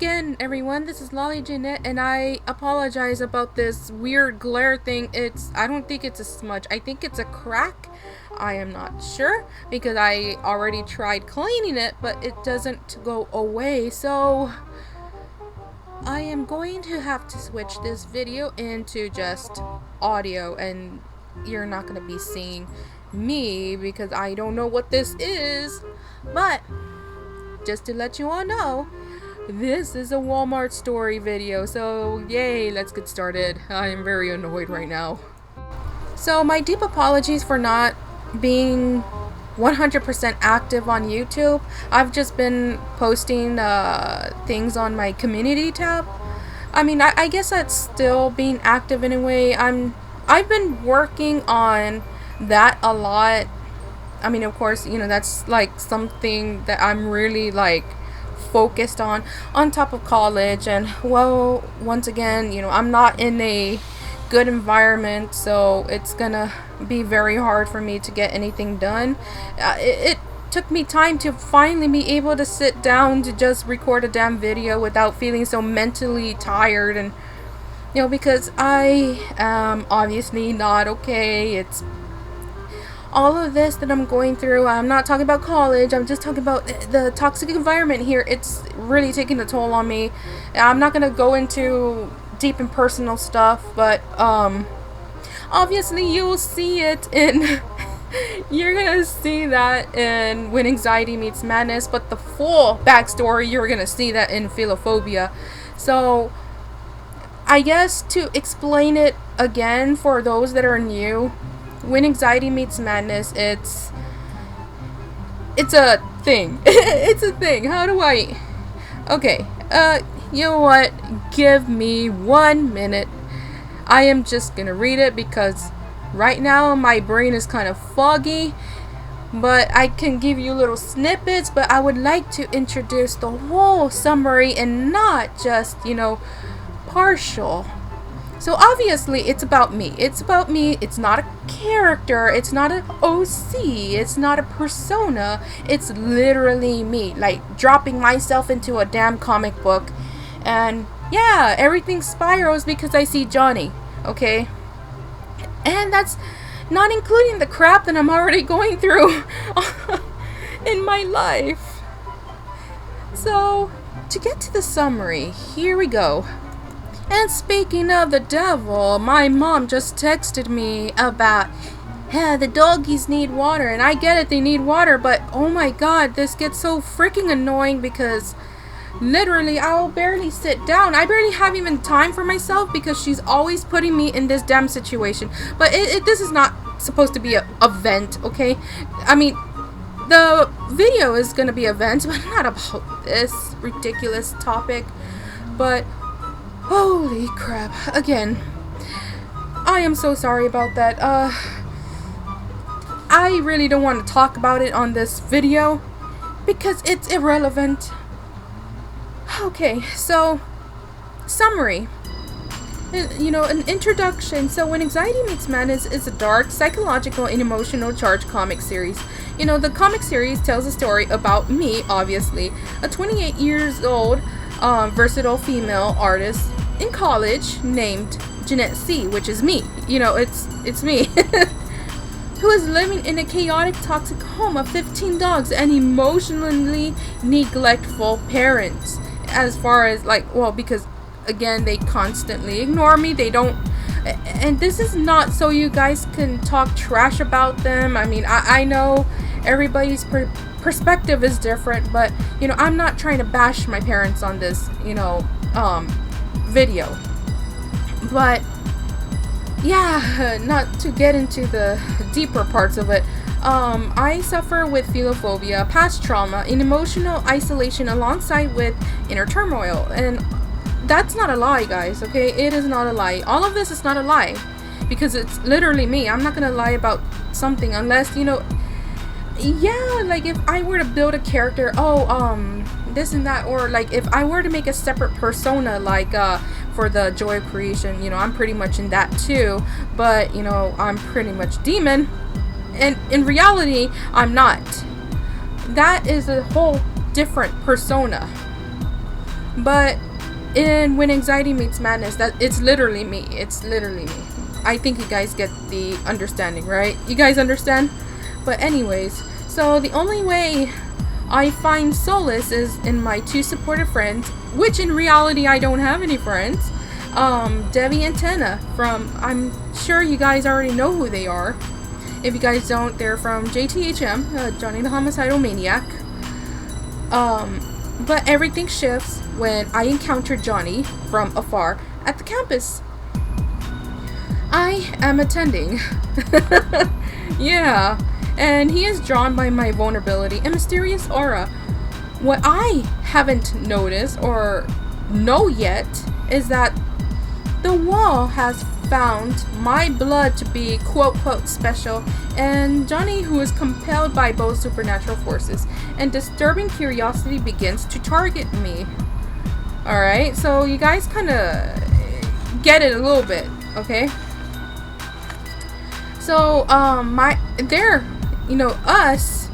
again, everyone. This is Lolly Jeanette, and I apologize about this weird glare thing. I don't think it's a smudge. I think it's a crack. I am not sure because I already tried cleaning it, but it doesn't go away. So I am going to have to switch this video into just audio, and you're not going to be seeing me because I don't know what this is. But just to let you all know, this is a Walmart story video, so yay, let's get started. I am very annoyed right now. So my deep apologies for not being 100% active on YouTube. I've just been posting things on my community tab. I mean, I guess that's still being active in a way. I've been working on that a lot. I mean, of course, that's like something that I'm really like focused on top of college. And well, once again, I'm not in a good environment, so it's gonna be very hard for me to get anything done. It took me time to finally be able to sit down to just record a damn video without feeling so mentally tired. And because I am obviously not okay. It's all of this that I'm going through. I'm not talking about college. I'm just talking about the toxic environment here. It's really taking a toll on me. I'm not going to go into deep and personal stuff, but obviously you'll see it in you're going to see that in When Anxiety Meets Madness, but the full backstory, you're going to see that in Philophobia. So I guess to explain it again for those that are new, When Anxiety Meets Madness, it's a thing. It's a thing. How do I... Okay, you know what? Give me 1 minute. I am just gonna read it because right now my brain is kind of foggy, but I can give you little snippets, but I would like to introduce the whole summary and not just, partial. So obviously it's about me. It's about me. It's not a character. It's not an OC. It's not a persona. It's literally me, like dropping myself into a damn comic book. And yeah, everything spirals because I see Johnny, okay? And that's not including the crap that I'm already going through in my life. So to get to the summary, here we go. And speaking of the devil, my mom just texted me about, the doggies need water. And I get it, they need water, but oh my god, this gets so freaking annoying because literally I'll barely sit down. I barely have even time for myself because she's always putting me in this damn situation. But this is not supposed to be a vent, okay? I mean, the video is gonna be a vent, but not about this ridiculous topic. But holy crap. Again, I am so sorry about that. I really don't want to talk about it on this video because it's irrelevant. Okay, so summary. An introduction. So When Anxiety Meets Madness is a dark, psychological, and emotional charged comic series. The comic series tells a story about me, obviously, a 28 years old versatile female artist in college named Jeanette C, which is me. It's me. Who is living in a chaotic, toxic home of 15 dogs and emotionally neglectful parents. As far as because again, they constantly ignore me. They don't, and this is not so you guys can talk trash about them. I mean, I know everybody's perspective is different, but I'm not trying to bash my parents on this video. But yeah, not to get into the deeper parts of it, I suffer with philophobia, past trauma, and emotional isolation alongside with inner turmoil. And that's not a lie, guys, okay? It is not a lie. All of this is not a lie because it's literally me. I'm not gonna lie about something unless, yeah, like if I were to build a character, this and that, or like if I were to make a separate persona, like for the Joy of Creation, I'm pretty much in that too, but I'm pretty much demon, and in reality I'm not. That is a whole different persona. But in When Anxiety Meets Madness, that it's literally me. It's literally me. I think you guys get the understanding, right? You guys understand? But anyways, so the only way I find solace is in my two supportive friends, which in reality I don't have any friends. Debbie and Tenna from, I'm sure you guys already know who they are. If you guys don't, they're from JTHM, Johnny the Homicidal Maniac. But everything shifts when I encounter Johnny from afar at the campus. I am attending. Yeah, and he is drawn by my vulnerability and mysterious aura. What I haven't noticed or know yet is that the wall has found my blood to be quote quote special, and Johnny, who is compelled by both supernatural forces and disturbing curiosity, begins to target me. Alright, so you guys kind of get it a little bit, okay? So, us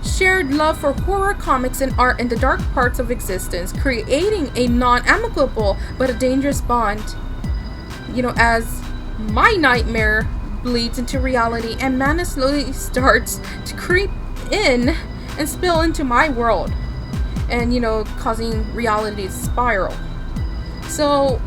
shared love for horror comics and art in the dark parts of existence, creating a non-amicable but a dangerous bond. As my nightmare bleeds into reality and mana slowly starts to creep in and spill into my world, and causing reality to spiral. So,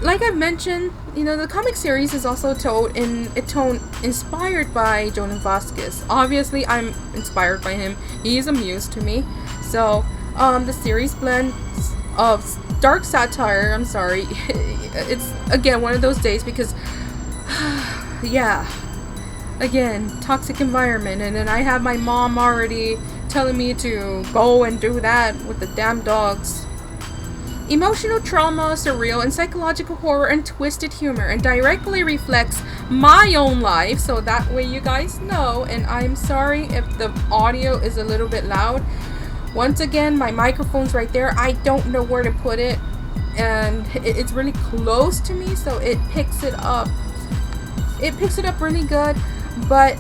like I've mentioned, the comic series is also told in a tone inspired by Jonan Vasquez. Obviously, I'm inspired by him. He's a muse to me. So, the series blends of dark satire. I'm sorry. It's, again, one of those days because, yeah. Again, toxic environment. And then I have my mom already telling me to go and do that with the damn dogs. Emotional trauma, surreal and psychological horror and twisted humor, and directly reflects my own life, so that way you guys know. And I'm sorry if the audio is a little bit loud. Once again, my microphone's right there. I don't know where to put it, and it's really close to me, so it picks it up. It picks it up really good, but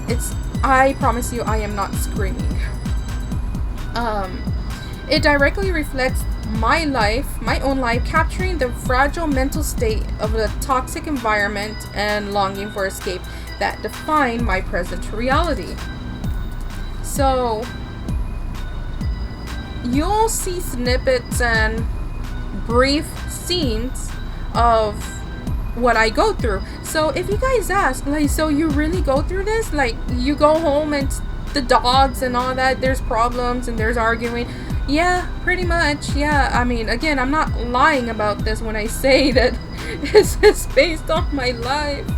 I promise you I am not screaming. It directly reflects my life, my own life, capturing the fragile mental state of a toxic environment and longing for escape that define my present reality. So, you'll see snippets and brief scenes of what I go through. So, if you guys ask, so you really go through this? You go home and the dogs and all that, there's problems and there's arguing. Yeah, pretty much. Yeah, I mean, again, I'm not lying about this when I say that this is based on my life.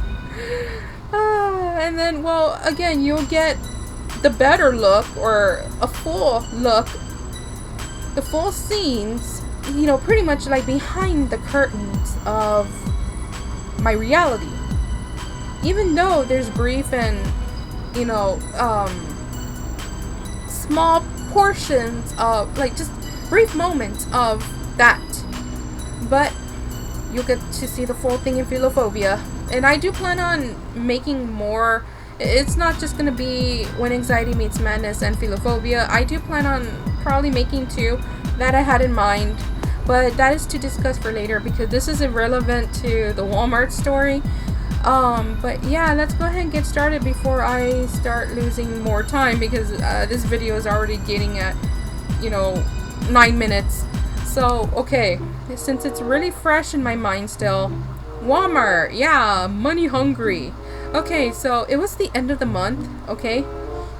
And then, well, again, you'll get the better look or a full look, the full scenes, pretty much behind the curtains of my reality. Even though there's brief and, small portions of just brief moments of that, but you'll get to see the full thing in Philophobia. And I do plan on making more. It's not just gonna be When Anxiety Meets Madness and Philophobia. I do plan on probably making two that I had in mind, but that is to discuss for later because this is irrelevant to the Walmart story. But yeah, let's go ahead and get started before I start losing more time because this video is already getting at 9 minutes. So okay, since it's really fresh in my mind still, Walmart, yeah, money hungry. Okay, so it was the end of the month. Okay,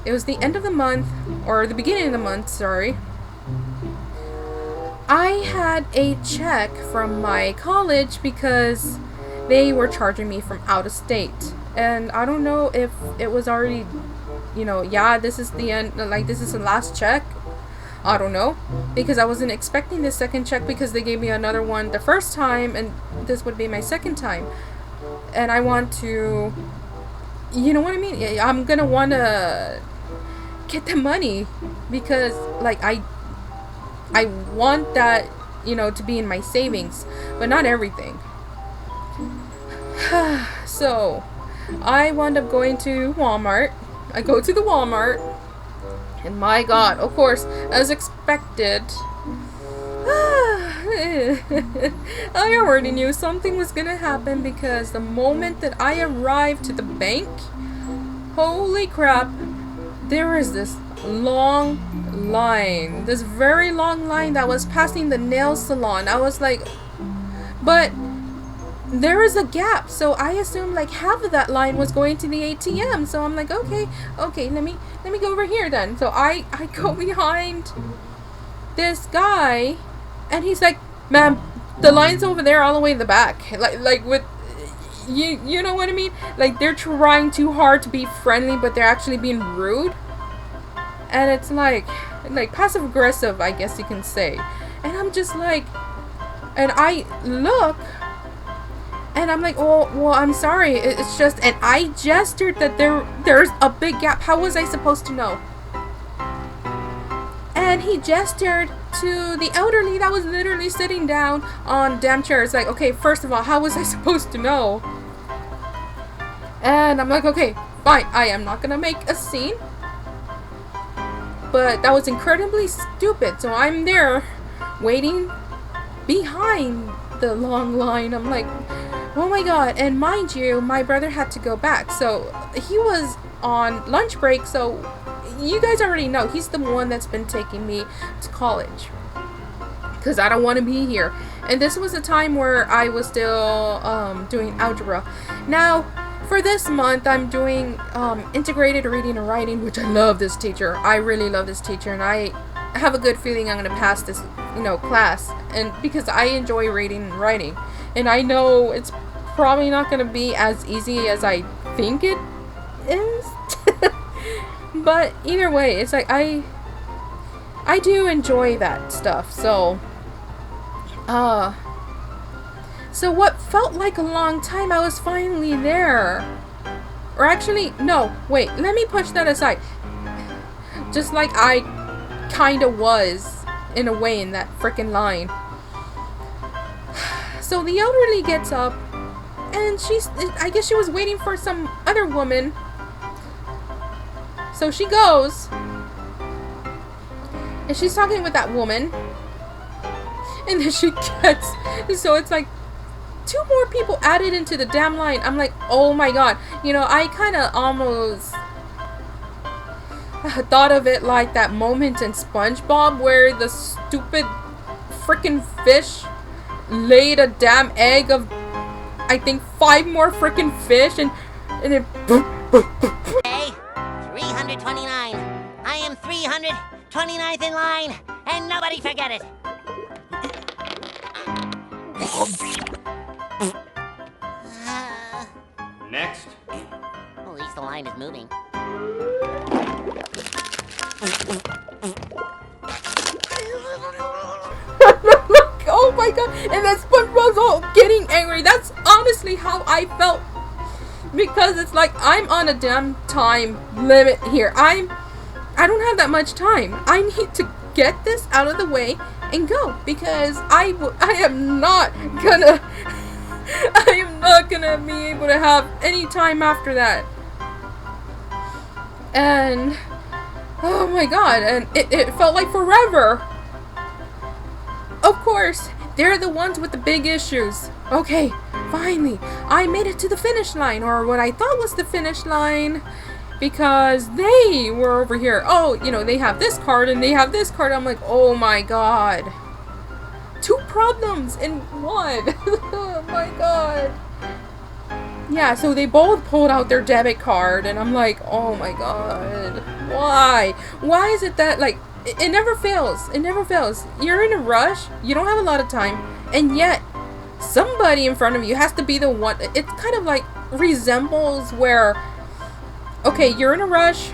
it was the end of the month, or the beginning of the month, sorry. I had a check from my college because they were charging me from out of state, and I don't know if it was already, yeah, this is the end, this is the last check. I don't know, because I wasn't expecting this second check because they gave me another one the first time, and this would be my second time. And I want to, you know what I mean? I'm gonna want to get the money because, I want that, to be in my savings, but not everything. So, I wound up going to Walmart. I go to the Walmart, and my God, of course, as expected, expected. I already knew something was gonna happen because the moment that I arrived to the bank, holy crap, there was this long line. This very long line that was passing the nail salon. I was like, but there is a gap, so I assumed like half of that line was going to the ATM. So I'm like, okay, let me go over here then. So I go behind this guy, and he's like, ma'am, the line's over there all the way in the back. Like with you know what I mean? Like they're trying too hard to be friendly, but they're actually being rude. And it's like passive aggressive, I guess you can say. And I'm just like, and I look, and I'm like, oh, well, I'm sorry. It's just, and I gestured that there's a big gap. How was I supposed to know? And he gestured to the elderly that was literally sitting down on damn chairs. Like, okay, first of all, how was I supposed to know? And I'm like, okay, fine. I am not gonna make a scene. But that was incredibly stupid. So I'm there waiting behind the long line. I'm like, oh my god. And mind you, my brother had to go back. So he was on lunch break. So you guys already know he's the one that's been taking me to college. Because I don't want to be here. And this was a time where I was still doing algebra. Now, for this month, I'm doing integrated reading and writing, which I love this teacher. I really love this teacher, and I have a good feeling I'm going to pass this, class. And because I enjoy reading and writing, and I know it's probably not going to be as easy as I think it is. But either way, it's like I do enjoy that stuff. So what felt like a long time, I was finally there. Or actually, no, wait, let me push that aside. Just like I kinda was, in a way, in that frickin' line. So the elderly gets up, and I guess she was waiting for some other woman. So she goes, and she's talking with that woman. And then she gets, so it's like 2 more people added into the damn line. I'm like, oh my god. I kind of almost thought of it like that moment in SpongeBob where the stupid freaking fish laid a damn egg of, I think, 5 more freaking fish, and it. Hey, 329. I am 329th in line, and nobody forget it. Next. Well, at least the line is moving. Oh my god, and then SpongeBob's all getting angry. That's honestly how I felt, because it's like I'm on a damn time limit here. I don't have that much time. I need to get this out of the way and go, because I am not gonna be able to have any time after that. And oh my god, and it felt like forever. Of course, they're the ones with the big issues. Okay, finally, I made it to the finish line, or what I thought was the finish line, because they were over here. Oh, they have this card and they have this card. I'm like, oh my god. 2 problems in one. Oh my god. Yeah, so they both pulled out their debit card, and I'm like, oh my god. Why? Why is it that, like, it never fails. It never fails. You're in a rush. You don't have a lot of time. And yet, somebody in front of you has to be the one. It kind of like resembles where, okay, you're in a rush.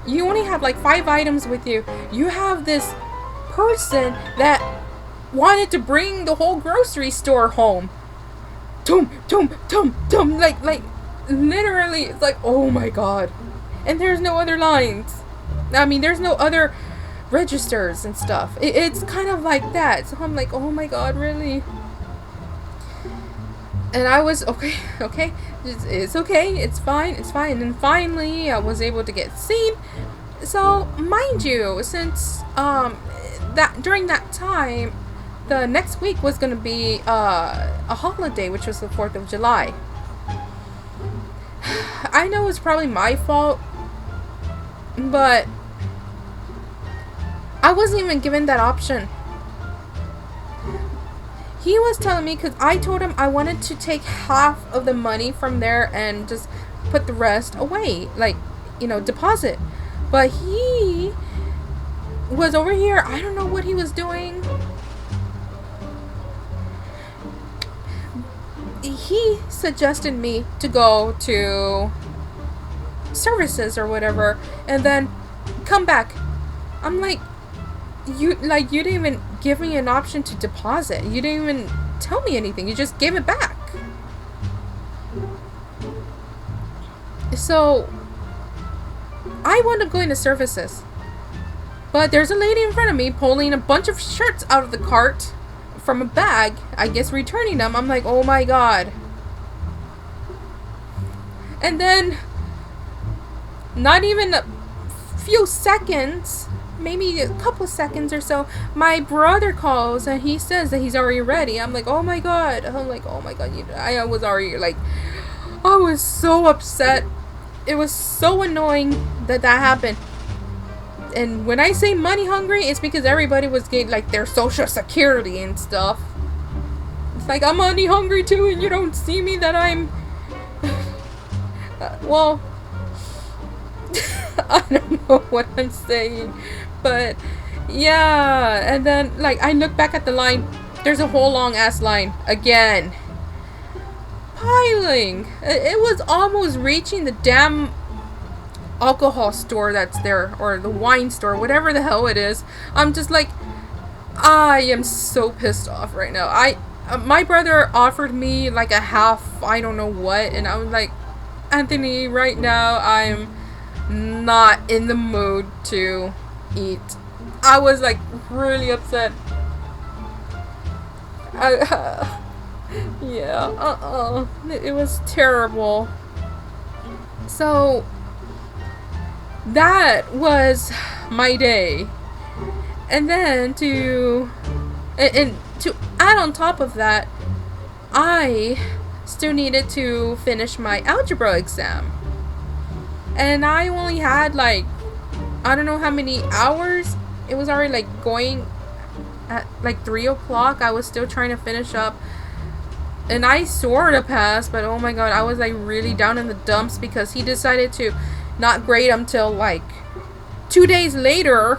You only have like 5 items with you. You have this person that wanted to bring the whole grocery store home. Tum, tum, tum, tum. Like, literally, it's like, oh my god. And there's no other lines. I mean, there's no other registers and stuff. It's kind of like that. So I'm like, oh my god, really? And I was, okay, it's okay, it's fine. And finally, I was able to get seen. So, mind you, since that during that time, the next week was going to be a holiday, which was the 4th of July. I know it's probably my fault, but I wasn't even given that option. He was telling me, because I told him I wanted to take half of the money from there and just put the rest away, like, deposit. But he was over here, I don't know what he was doing. He suggested me to go to services or whatever and then come back. I'm like, you didn't even give me an option to deposit. You didn't even tell me anything. You just gave it back. So I wound up going to services, but there's a lady in front of me pulling a bunch of shirts out of the cart from a bag, I guess returning them. I'm like, oh my god. And then not even a few seconds, maybe a couple seconds or so, my brother calls and he says that he's already ready. I'm like, oh my god. I was already like, I was so upset. It was so annoying that happened. And when I say money hungry, it's because everybody was getting like their social security and stuff. It's like, I'm money hungry too, and you don't see me that I'm well, I don't know what I'm saying, but yeah. And then like I look back at the line, there's a whole long ass line again, piling. It was almost reaching the damn alcohol store that's there, or the wine store, whatever the hell it is. I'm just like, I am so pissed off right now. My brother offered me like a half, I don't know what, and I was like, Anthony, right now I'm not in the mood to eat. I was like really upset. It was terrible. So that was my day. And then to add on top of that, I still needed to finish my algebra exam. And I only had like, I don't know how many hours. It was already like going at like 3 o'clock. I was still trying to finish up. And I sort of passed, but oh my god, I was like really down in the dumps because he decided to not grade until like 2 days later.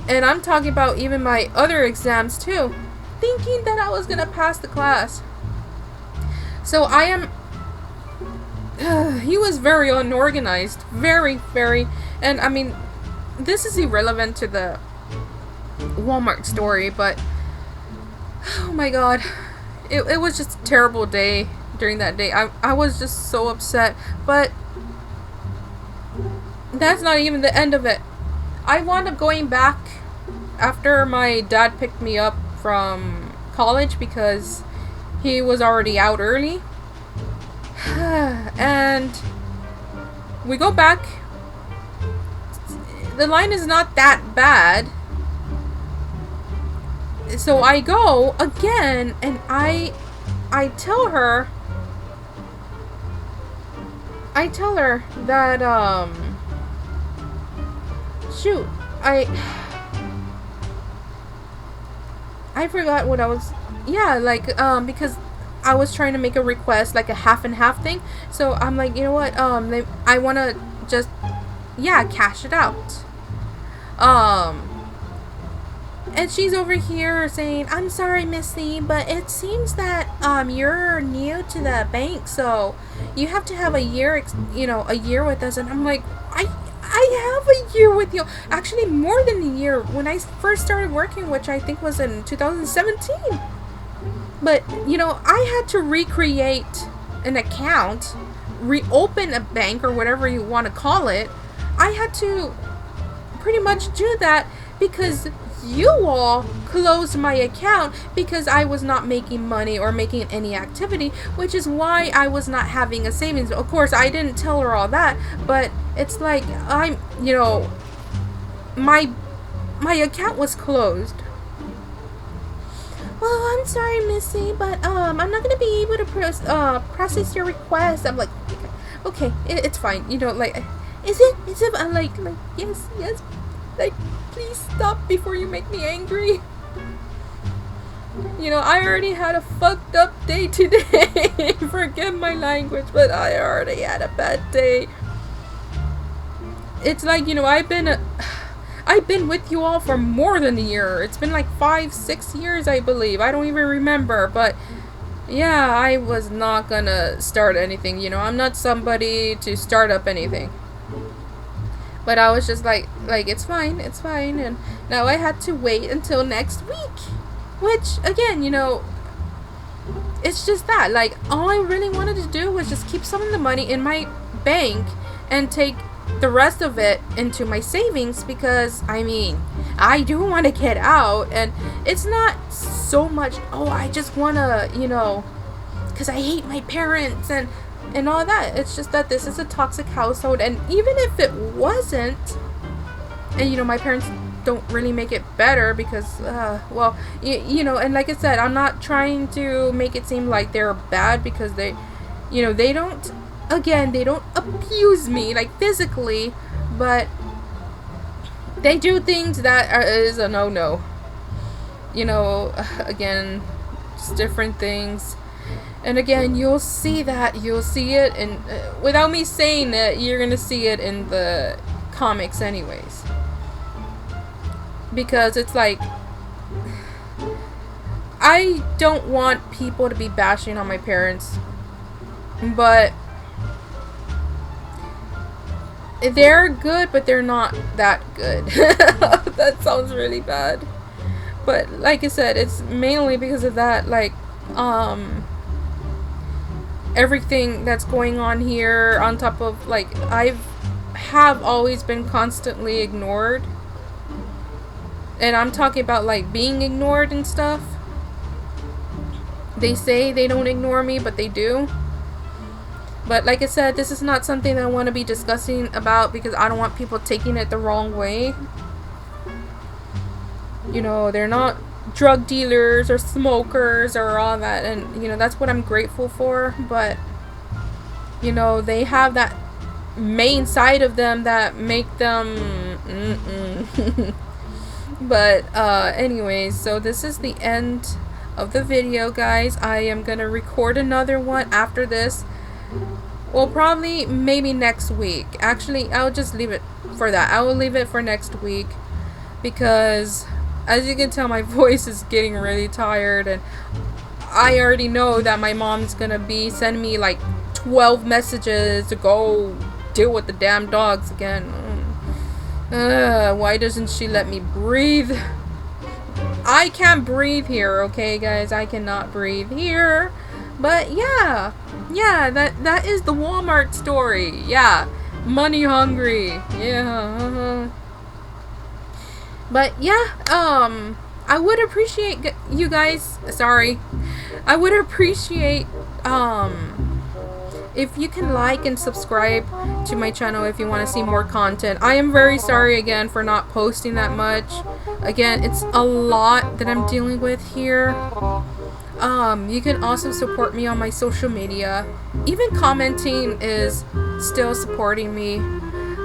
And I'm talking about even my other exams too, thinking that I was gonna pass the class. So I am he was very unorganized, very, and I mean, this is irrelevant to the Walmart story, but oh my god, it was just a terrible day during that day. I was just so upset, but that's not even the end of it. I wound up going back after my dad picked me up from college because he was already out early. And we go back. The line is not that bad. So I go again and I tell her that shoot, I forgot what I was, because I was trying to make a request, like a half and half thing. So I'm like, you know what, I want to just, cash it out. And she's over here saying, I'm sorry, Missy, but it seems that, you're new to the bank, so you have to have a year with us. And I'm like, I have a year with you. Actually, more than a year. When I first started working, which I think was in 2017. But, I had to recreate an account, reopen a bank, or whatever you want to call it. I had to pretty much do that because you all closed my account because I was not making money or making any activity, which is why I was not having a savings. Of course, I didn't tell her all that, but it's like, my my account was closed. Well, I'm sorry, Missy, but I'm not gonna be able to process your request. I'm like, okay, it's fine. You know, like, is it? I'm like, yes, like, please stop before you make me angry. You know, I already had a fucked up day today. Forgive my language, but I already had a bad day. It's like, you know, I've been with you all for more than a year. It's been like 5-6 years, I believe. I don't even remember, but yeah, I was not gonna start anything. You know, I'm not somebody to start up anything. But I was just like, it's fine, and now I had to wait until next week. Which, again, you know, it's just that, like, all I really wanted to do was just keep some of the money in my bank and take the rest of it into my savings, because, I mean, I do want to get out, and it's not so much, oh, I just want to, you know, because I hate my parents and all that. It's just that this is a toxic household, and even if it wasn't, and, you know, my parents don't really make it better because, well, you know, and like I said, I'm not trying to make it seem like they're bad, because they, you know, they don't, again, they don't abuse me, like, physically, but they do things that is a no-no. You know, again, just different things. And again, you'll see it, and without me saying it, you're gonna see it in the comics anyways. Because it's like, I don't want people to be bashing on my parents, but they're good, but they're not that good. That sounds really bad. But like I said, it's mainly because of that, like, everything that's going on here, on top of, like, have always been constantly ignored. And I'm talking about, like, being ignored and stuff. They say they don't ignore me, but they do. But like I said, this is not something that I want to be discussing about, because I don't want people taking it the wrong way. You know, they're not drug dealers or smokers or all that. And, you know, that's what I'm grateful for. But, you know, they have that main side of them that make them... But, anyways, so this is the end of the video, guys. I am gonna record another one after this. Well, probably, maybe next week. Actually, I'll just leave it for that. I will leave it for next week, because, as you can tell, my voice is getting really tired, and I already know that my mom's gonna be sending me, like, 12 messages to go deal with the damn dogs again. Why doesn't she let me breathe? I can't breathe here, okay, guys? I cannot breathe here. But yeah, that is the Walmart story. Yeah, money hungry. Yeah. But yeah, I would appreciate you guys. Sorry, I would appreciate if you can like and subscribe to my channel if you want to see more content. I am very sorry again for not posting that much. Again, it's a lot that I'm dealing with here. You can also support me on my social media. Even commenting is still supporting me.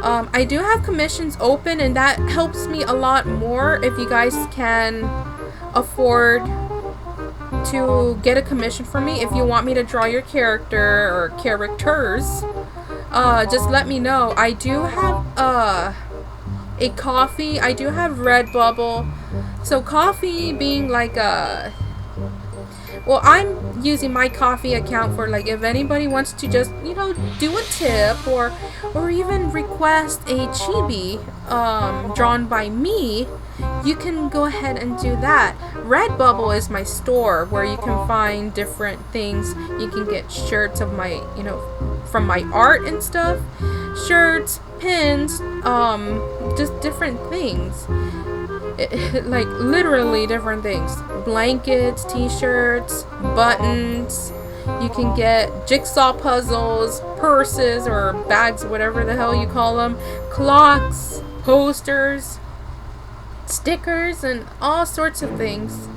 I do have commissions open, and that helps me a lot more. If you guys can afford to get a commission from me, if you want me to draw your character or characters, just let me know. I do have a coffee. I do have Redbubble. So coffee being like a... Well, I'm using my coffee account for, like, if anybody wants to just, you know, do a tip or even request a chibi drawn by me, you can go ahead and do that. Redbubble is my store where you can find different things. You can get shirts of my, you know, from my art and stuff. Shirts, pins, just different things. Like, literally different things. Blankets, t-shirts, buttons. You can get jigsaw puzzles, purses or bags, whatever the hell you call them, clocks, posters. stickers and all sorts of things.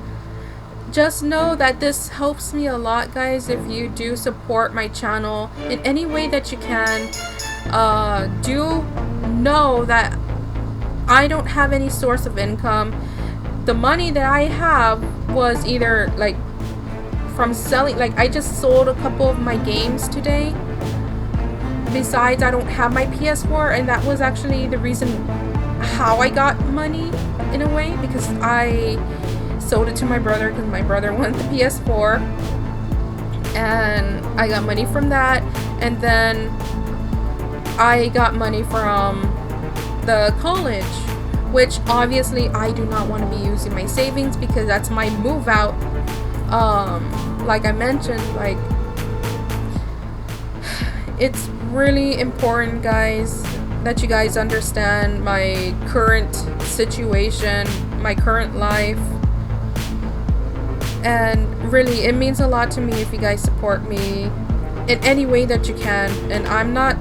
Just know that this helps me a lot, guys, if you do support my channel in any way that you can. Do know that I don't have any source of income. The money that I have was either like from selling, like I just sold a couple of my games today. Besides, I don't have my PS4, and that was actually the reason how I got money in a way, because I sold it to my brother because my brother wanted the PS4, and I got money from that. And then I got money from the college, which obviously I do not want to be using my savings because that's my move out. Like I mentioned, like it's really important, guys, that you guys understand my current situation, my current life. And really, it means a lot to me if you guys support me in any way that you can. And I'm not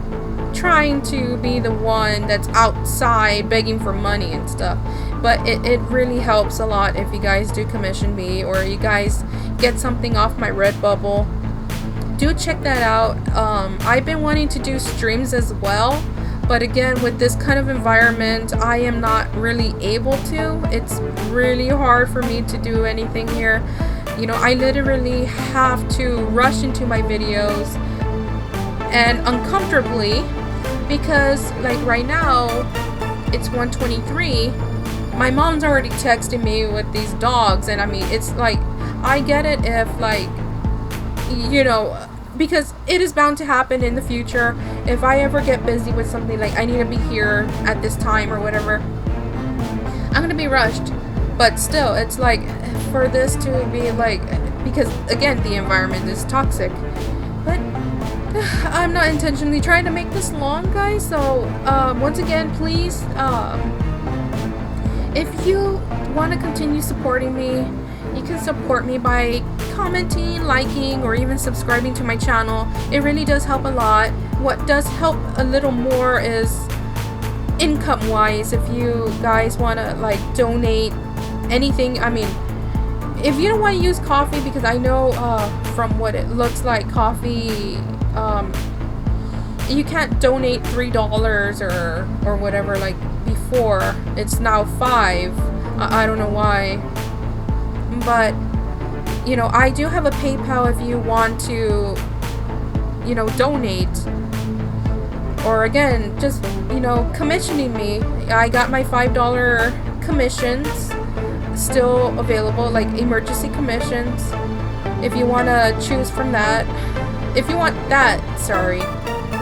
trying to be the one that's outside begging for money and stuff, but it really helps a lot if you guys do commission me, or you guys get something off my Redbubble. Do check that out. I've been wanting to do streams as well, but again, with this kind of environment, I am not really able to. It's really hard for me to do anything here. You know, I literally have to rush into my videos, and uncomfortably, because like right now it's 1:23. My mom's already texting me with these dogs, and I mean, it's like, I get it if, like, you know, because it is bound to happen in the future. If I ever get busy with something, like I need to be here at this time or whatever, I'm gonna be rushed. But still, it's like, for this to be like, because again, the environment is toxic. But I'm not intentionally trying to make this long, guys. So once again, please, if you want to continue supporting me, you can support me by commenting, liking, or even subscribing to my channel. It really does help a lot. What does help a little more is income wise. If you guys want to like donate anything, I mean, if you don't want to use coffee, because I know from what it looks like, coffee, you can't donate $3 or whatever like before. It's now $5. I don't know why, but you know, I do have a PayPal if you want to, you know, donate, or again, just, you know, commissioning me. I got my $5 commissions still available, like emergency commissions, if you want to choose from that. If you want that, sorry,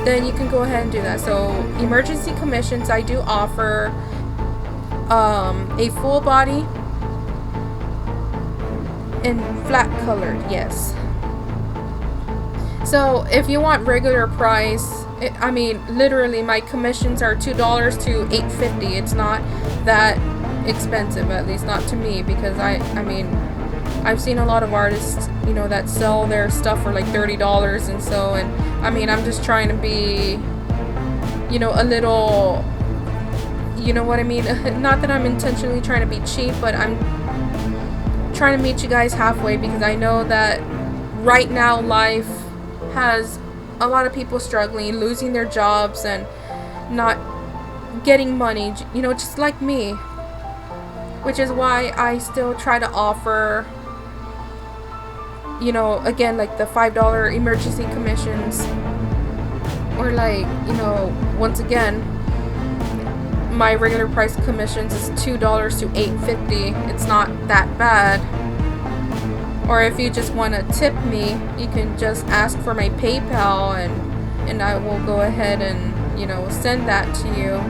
then you can go ahead and do that. So emergency commissions, I do offer a full body and flat colored, yes. So if you want regular price, I mean, literally my commissions are $2 to $8.50. It's not that expensive, at least not to me, because I mean, I've seen a lot of artists, you know, that sell their stuff for like $30 and so, and I mean, I'm just trying to be, you know, a little, you know what I mean? Not that I'm intentionally trying to be cheap, but I'm trying to meet you guys halfway, because I know that right now life has a lot of people struggling, losing their jobs and not getting money, you know, just like me. Which is why I still try to offer, you know, again, like the $5 emergency commissions, or like, you know, once again, my regular price commissions is $2 to $8.50. It's not that bad. Or if you just want to tip me, you can just ask for my PayPal, and I will go ahead and, you know, send that to you.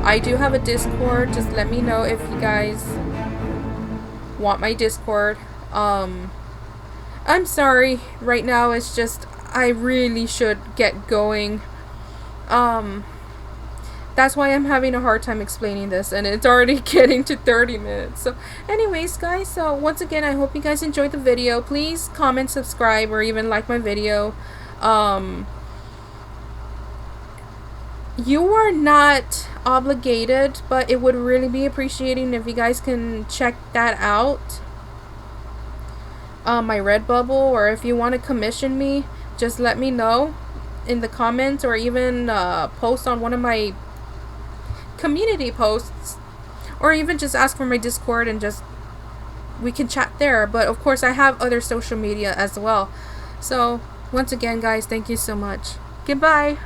I do have a Discord. Just let me know if you guys want my Discord. I'm sorry, right now it's just, I really should get going. That's why I'm having a hard time explaining this, and it's already getting to 30 minutes. So anyways, guys, so once again, I hope you guys enjoyed the video. Please comment, subscribe, or even like my video. You are not obligated, but it would really be appreciating if you guys can check that out. My Redbubble, or if you want to commission me, just let me know in the comments, or even post on one of my community posts, or even just ask for my Discord and just we can chat there. But of course I have other social media as well. So once again guys, thank you so much. Goodbye.